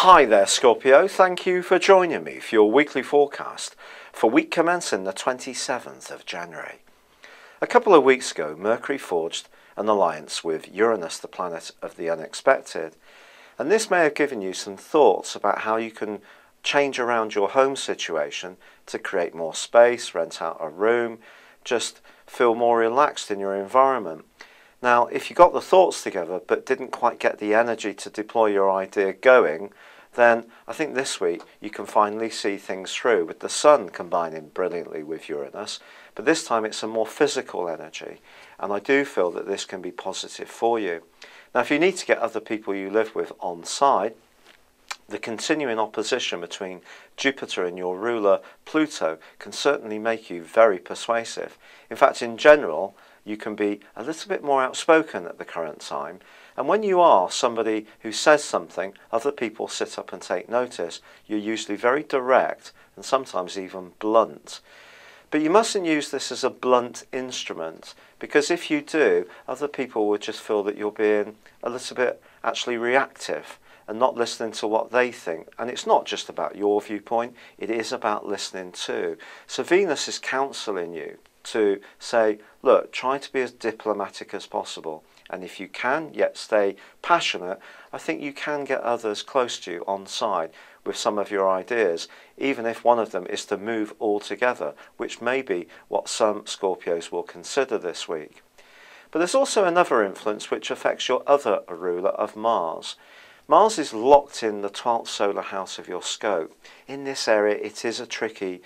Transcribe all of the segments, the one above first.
Hi there Scorpio, thank you for joining me for your weekly forecast for week commencing the 27th of January. A couple of weeks ago Mercury forged an alliance with Uranus, the planet of the unexpected, and this may have given you some thoughts about how you can change around your home situation to create more space, rent out a room, just feel more relaxed in your environment. Now, if you got the thoughts together but didn't quite get the energy to deploy your idea going, then I think this week you can finally see things through with the Sun combining brilliantly with Uranus, but this time it's a more physical energy, and I do feel that this can be positive for you. Now, if you need to get other people you live with on side, the continuing opposition between Jupiter and your ruler Pluto can certainly make you very persuasive. In fact, in general, you can be a little bit more outspoken at the current time, and when you are somebody who says something, other people sit up and take notice. You're usually very direct and sometimes even blunt. But you mustn't use this as a blunt instrument, because if you do, other people will just feel that you're being a little bit actually reactive and not listening to what they think. And it's not just about your viewpoint, it is about listening too. So Venus is counselling you to say, look, try to be as diplomatic as possible. And if you can, yet stay passionate, I think you can get others close to you on side with some of your ideas, even if one of them is to move altogether, which may be what some Scorpios will consider this week. But there's also another influence which affects your other ruler of Mars. Mars is locked in the 12th solar house of your scope. In this area, it is a tricky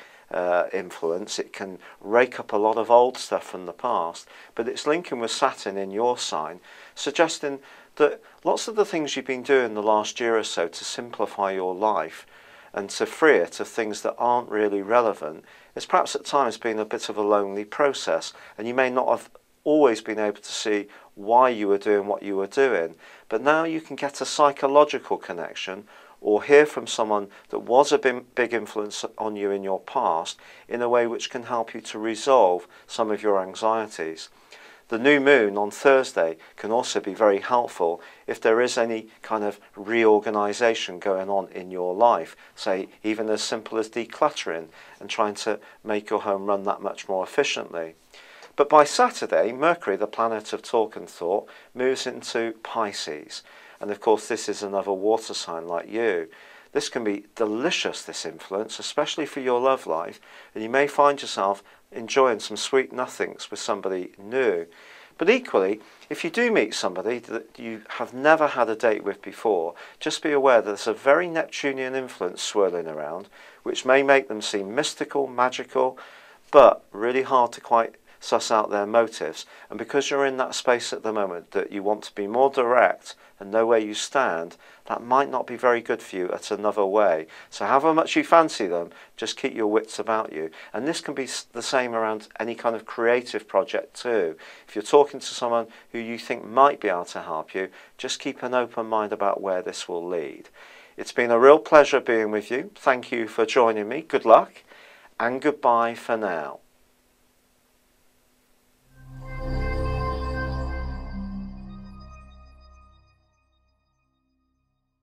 influence. It can rake up a lot of old stuff from the past, but it's linking with Saturn in your sign, suggesting that lots of the things you've been doing the last year or so to simplify your life and to free it of things that aren't really relevant is perhaps at times been a bit of a lonely process, and you may not have always been able to see why you were doing what you were doing, but now you can get a psychological connection or hear from someone that was a big influence on you in your past in a way which can help you to resolve some of your anxieties. The new moon on Thursday can also be very helpful if there is any kind of reorganisation going on in your life, say even as simple as decluttering and trying to make your home run that much more efficiently. But by Saturday, Mercury, the planet of talk and thought, moves into Pisces. And of course, this is another water sign like you. This can be delicious, this influence, especially for your love life. And you may find yourself enjoying some sweet nothings with somebody new. But equally, if you do meet somebody that you have never had a date with before, just be aware that there's a very Neptunian influence swirling around, which may make them seem mystical, magical, but really hard to quite suss out their motives. And because you're in that space at the moment that you want to be more direct and know where you stand, that might not be very good for you at another way. So however much you fancy them, just keep your wits about you. And this can be the same around any kind of creative project too. If you're talking to someone who you think might be able to help you, just keep an open mind about where this will lead. It's been a real pleasure being with you. Thank you for joining me. Good luck and goodbye for now.